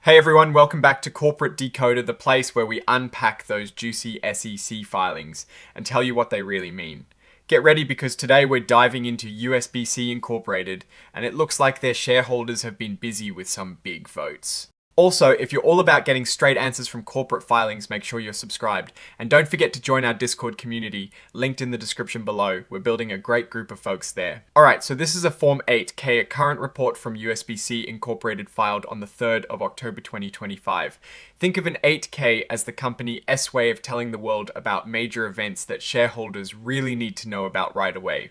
Hey everyone, welcome back to Corporate Decoder, the place where we unpack those juicy SEC filings and tell you what they really mean. Get ready because today we're diving into USBC Incorporated, and it looks like their shareholders have been busy with some big votes. Also, if you're all about getting straight answers from corporate filings, make sure you're subscribed. And don't forget to join our Discord community, linked in the description below. We're building a great group of folks there. Alright, so this is a Form 8K, a current report from USBC Incorporated filed on the 3rd of October 2025. Think of an 8K as the company's way of telling the world about major events that shareholders really need to know about right away.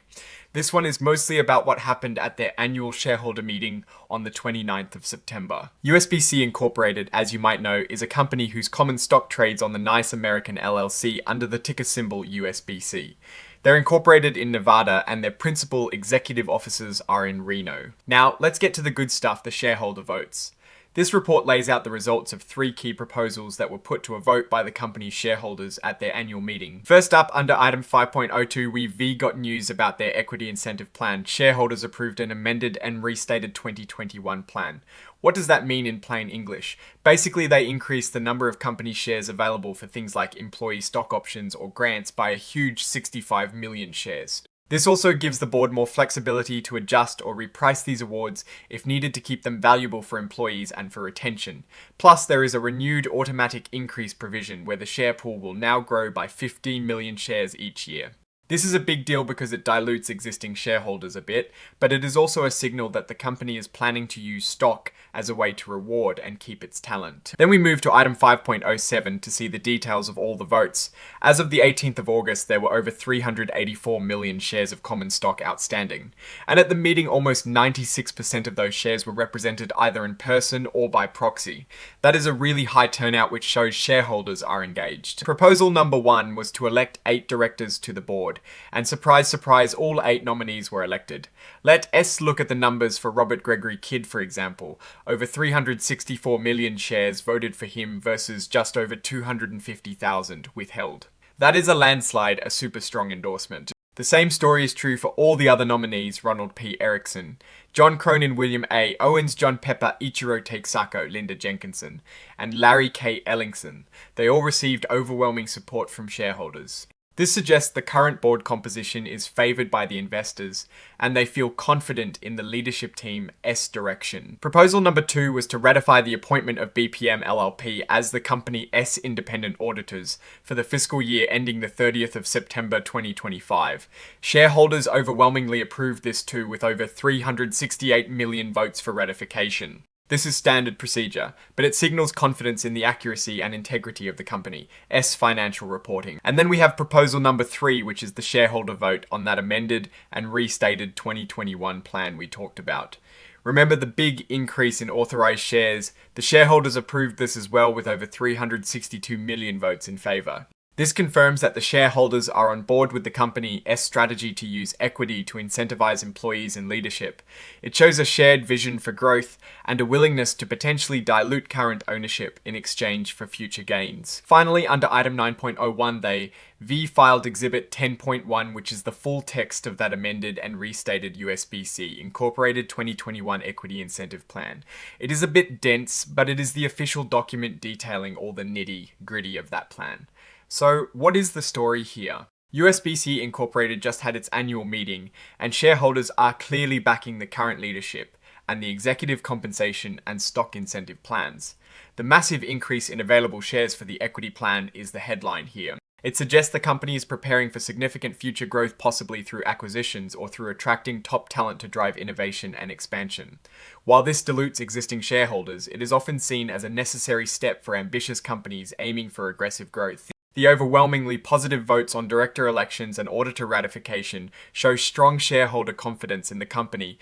This one is mostly about what happened at their annual shareholder meeting on the 29th of September. USBC Incorporated, as you might know, is a company whose common stock trades on the NYSE American LLC under the ticker symbol USBC. They're incorporated in Nevada and their principal executive offices are in Reno. Now, let's get to the good stuff, the shareholder votes. This report lays out the results of 3 key proposals that were put to a vote by the company's shareholders at their annual meeting. First up, under item 5.02, we got news about their equity incentive plan. Shareholders approved an amended and restated 2021 plan. What does that mean in plain English? Basically, they increased the number of company shares available for things like employee stock options or grants by a huge 65 million shares. This also gives the board more flexibility to adjust or reprice these awards if needed to keep them valuable for employees and for retention. Plus, there is a renewed automatic increase provision where the share pool will now grow by 15 million shares each year. This is a big deal because it dilutes existing shareholders a bit, but it is also a signal that the company is planning to use stock as a way to reward and keep its talent. Then we move to item 5.07 to see the details of all the votes. As of the 18th of August, there were over 384 million shares of common stock outstanding. And at the meeting, almost 96% of those shares were represented either in person or by proxy. That is a really high turnout, which shows shareholders are engaged. Proposal number 1 was to elect 8 directors to the board. And surprise, surprise, all 8 nominees were elected. Let us look at the numbers for Robert Gregory Kidd, for example. Over 364 million shares voted for him versus just over 250,000 withheld. That is a landslide, a super strong endorsement. The same story is true for all the other nominees: Ronald P. Erickson, John Cronin, William A. Owens, John Pepper, Ichiro Takesako, Linda Jenkinson, and Larry K. Ellingson. They all received overwhelming support from shareholders. This suggests the current board composition is favoured by the investors, and they feel confident in the leadership team's direction. Proposal number 2 was to ratify the appointment of BPM LLP as the company's independent auditors for the fiscal year ending the 30th of September 2025. Shareholders overwhelmingly approved this too, with over 368 million votes for ratification. This is standard procedure, but it signals confidence in the accuracy and integrity of the company's financial reporting. And then we have proposal number 3, which is the shareholder vote on that amended and restated 2021 plan we talked about. Remember the big increase in authorized shares? The shareholders approved this as well, with over 362 million votes in favor. This confirms that the shareholders are on board with the company's strategy to use equity to incentivize employees and leadership. It shows a shared vision for growth and a willingness to potentially dilute current ownership in exchange for future gains. Finally, under item 9.01, they filed Exhibit 10.1, which is the full text of that amended and restated USBC Incorporated 2021 Equity Incentive Plan. It is a bit dense, but it is the official document detailing all the nitty-gritty of that plan. So, what is the story here? USBC Incorporated just had its annual meeting, and shareholders are clearly backing the current leadership and the executive compensation and stock incentive plans. The massive increase in available shares for the equity plan is the headline here. It suggests the company is preparing for significant future growth, possibly through acquisitions or through attracting top talent to drive innovation and expansion. While this dilutes existing shareholders, it is often seen as a necessary step for ambitious companies aiming for aggressive growth. The overwhelmingly positive votes on director elections and auditor ratification show strong shareholder confidence in the company's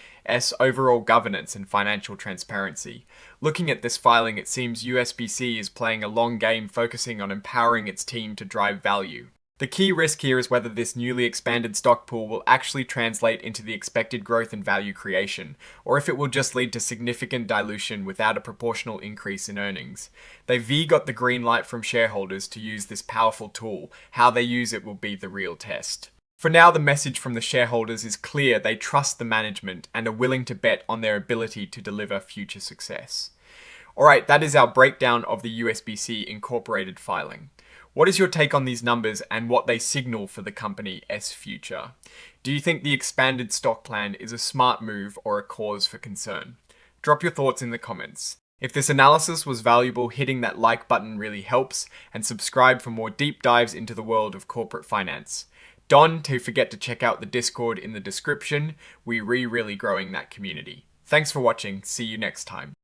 overall governance and financial transparency. Looking at this filing, it seems USBC is playing a long game, focusing on empowering its team to drive value. The key risk here is whether this newly expanded stock pool will actually translate into the expected growth and value creation, or if it will just lead to significant dilution without a proportional increase in earnings. They got the green light from shareholders to use this powerful tool. How they use it will be the real test. For now, the message from the shareholders is clear. They trust the management and are willing to bet on their ability to deliver future success. Alright, that is our breakdown of the USBC Incorporated filing. What is your take on these numbers and what they signal for the company S Future? Do you think the expanded stock plan is a smart move or a cause for concern? Drop your thoughts in the comments. If this analysis was valuable, hitting that like button really helps, and subscribe for more deep dives into the world of corporate finance. Don't forget to check out the Discord in the description. We're really growing that community. Thanks for watching. See you next time.